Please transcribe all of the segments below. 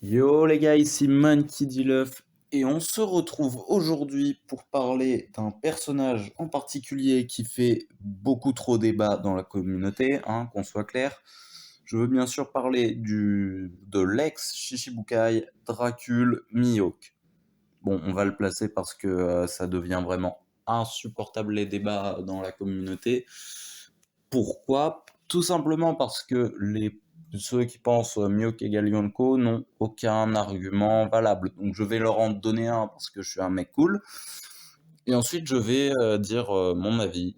Yo les gars, ici Monkey D. Luffy et on se retrouve aujourd'hui pour parler d'un personnage en particulier qui fait beaucoup trop débat dans la communauté, hein, qu'on soit clair. Je veux bien sûr parler de l'ex Shichibukai Dracul Mihawk. Bon, on va le placer parce que ça devient vraiment insupportable les débats dans la communauté. Pourquoi? Tout simplement parce que ceux qui pensent Mihawk égale Yonko n'ont aucun argument valable. Donc je vais leur en donner un parce que je suis un mec cool. Et ensuite je vais dire mon avis.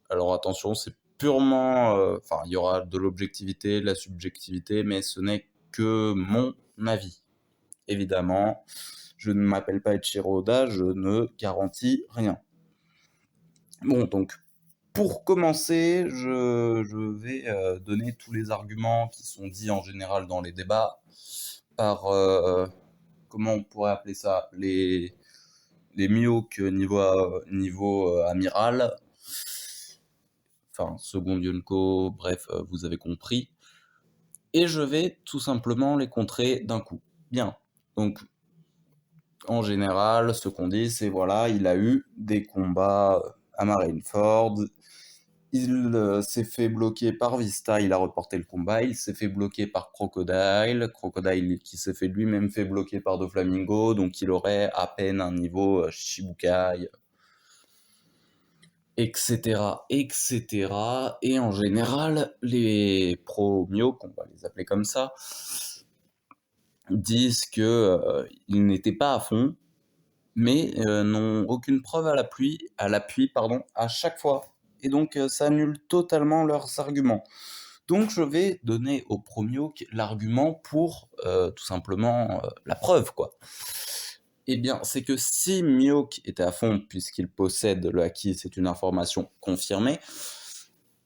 Alors attention, c'est purement... Enfin, il y aura de l'objectivité, de la subjectivité, mais ce n'est que mon avis. Évidemment, je ne m'appelle pas Ichiro Oda, je ne garantis rien. Bon, donc pour commencer, je vais donner tous les arguments qui sont dits en général dans les débats par, comment on pourrait appeler ça, les Mihawk niveau amiral, enfin second Yonko, bref, vous avez compris. Et je vais tout simplement les contrer d'un coup. Bien, donc en général, ce qu'on dit, c'est voilà, il a eu des combats à Marineford. Il s'est fait bloquer par Vista, il a reporté le combat. Il s'est fait bloquer par Crocodile. Crocodile qui s'est fait lui-même fait bloquer par Doflamingo. Donc il aurait à peine un niveau Shichibukai, etc., etc. Et en général, les pro Mio, on va les appeler comme ça, disent que ils n'étaient pas à fond, mais n'ont aucune preuve à l'appui, pardon, à chaque fois. Et donc ça annule totalement leurs arguments. Donc je vais donner au Promioc l'argument pour tout simplement la preuve, quoi. Eh bien, c'est que si Mihawk était à fond, puisqu'il possède le haki, c'est une information confirmée,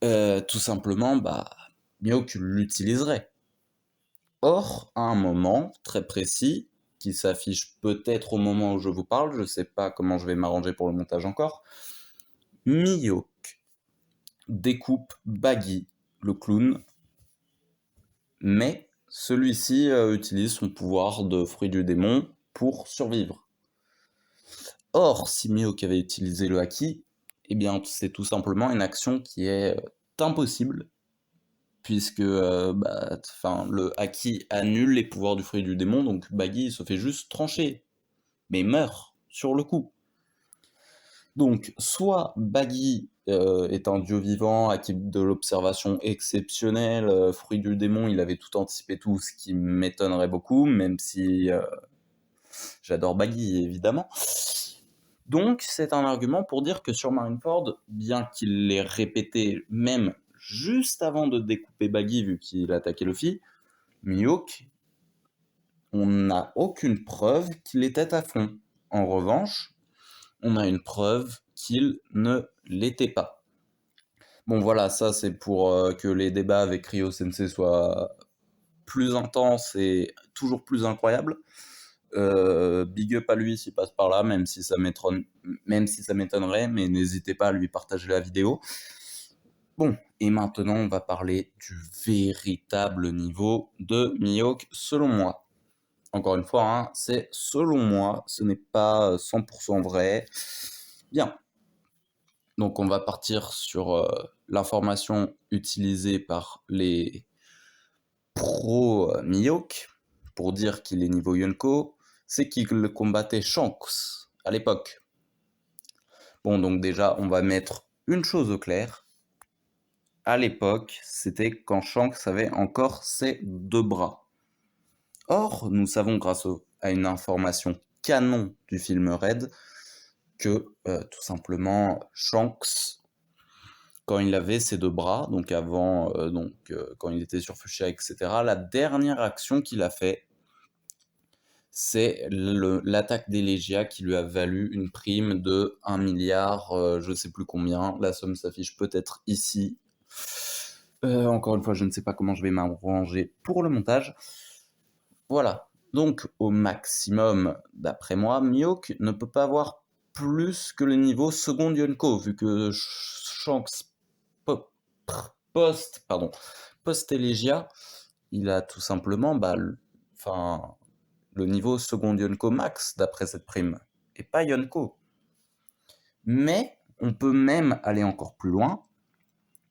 tout simplement, bah, Mihawk l'utiliserait. Or, à un moment très précis, qui s'affiche peut-être au moment où je vous parle, je sais pas comment je vais m'arranger pour le montage encore, Mihawk découpe Baggy, le clown, mais celui-ci utilise son pouvoir de fruit du démon pour survivre. Or, si Mihawk avait utilisé le haki, eh bien c'est tout simplement une action qui est impossible, puisque le haki annule les pouvoirs du fruit du démon, donc Baggy se fait juste trancher, mais meurt sur le coup. Donc, soit Baggy est un dieu vivant, haki de l'observation exceptionnelle, fruit du démon, il avait tout anticipé, tout, ce qui m'étonnerait beaucoup, même si j'adore Baggy, évidemment. Donc, c'est un argument pour dire que sur Marineford, bien qu'il l'ait répété même juste avant de découper Baggy, vu qu'il attaquait Luffy, Mihawk, on n'a aucune preuve qu'il était à fond. En revanche, on a une preuve qu'il ne l'était pas. Bon voilà, ça c'est pour que les débats avec Ryo Sensei soient plus intenses et toujours plus incroyables. Big up à lui s'il passe par là, même si ça m'étonnerait, mais n'hésitez pas à lui partager la vidéo. Bon, et maintenant on va parler du véritable niveau de Mihawk selon moi. Encore une fois, hein, c'est selon moi, ce n'est pas 100% vrai. Bien, donc on va partir sur l'information utilisée par les pro Mihawk pour dire qu'il est niveau Yonko, c'est qu'il combattait Shanks à l'époque. Bon, donc déjà, on va mettre une chose au clair. À l'époque, c'était quand Shanks avait encore ses deux bras. Or, nous savons grâce à une information canon du film Red que tout simplement Shanks, quand il avait ses deux bras, donc avant, quand il était sur Fuchsia, etc., la dernière action qu'il a fait, c'est l'attaque des Légia qui lui a valu une prime de 1 milliard, je ne sais plus combien, la somme s'affiche peut-être ici. Encore une fois, je ne sais pas comment je vais m'arranger pour le montage. Voilà, donc au maximum, d'après moi, Mihawk ne peut pas avoir plus que le niveau second Yonko, vu que Shanks post-Elegia, il a tout simplement, le niveau second Yonko max d'après cette prime, et pas Yonko. Mais on peut même aller encore plus loin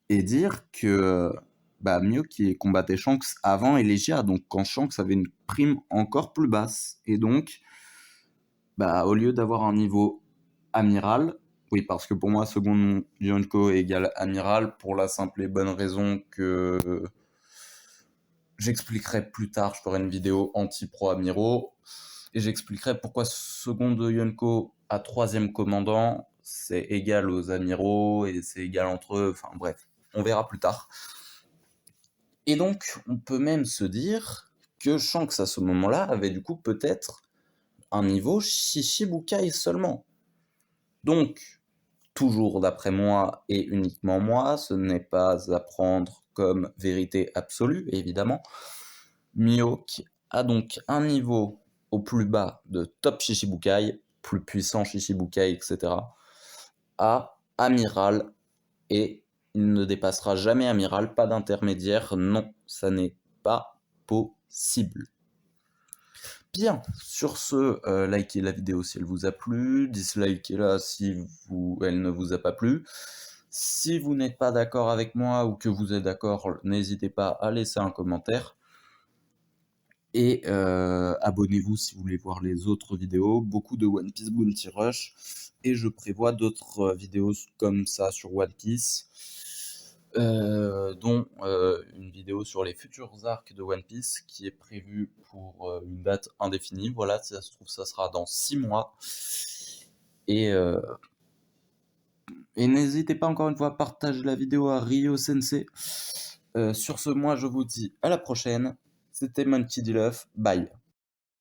et dire que Mio qui combattait Shanks avant Elegia, donc quand Shanks avait une prime encore plus basse. Et donc, au lieu d'avoir un niveau amiral, oui, parce que pour moi, second Yonko égale amiral, pour la simple et bonne raison que j'expliquerai plus tard, je ferai une vidéo anti-pro amiraux, et j'expliquerai pourquoi second Yonko à troisième commandant, c'est égal aux amiraux, et c'est égal entre eux, enfin bref, on verra plus tard. Et donc, on peut même se dire que Shanks, à ce moment-là, avait du coup peut-être un niveau Shichibukai seulement. Donc, toujours d'après moi et uniquement moi, ce n'est pas à prendre comme vérité absolue, évidemment. Mihawk a donc un niveau au plus bas de top Shichibukai, plus puissant Shichibukai, etc., à amiral, et il ne dépassera jamais amiral, pas d'intermédiaire, non, ça n'est pas possible. Bien, sur ce, likez la vidéo si elle vous a plu, dislikez-la si elle ne vous a pas plu. Si vous n'êtes pas d'accord avec moi ou que vous êtes d'accord, n'hésitez pas à laisser un commentaire. Et abonnez-vous si vous voulez voir les autres vidéos, beaucoup de One Piece Bounty Rush, et je prévois d'autres vidéos comme ça sur One Piece, dont une vidéo sur les futurs arcs de One Piece qui est prévue pour une date indéfinie. Voilà, si ça se trouve, ça sera dans 6 mois. Et n'hésitez pas encore une fois à partager la vidéo à Ryo Sensei. Sur ce, moi je vous dis à la prochaine. C'était Monkey D. Luffy, bye.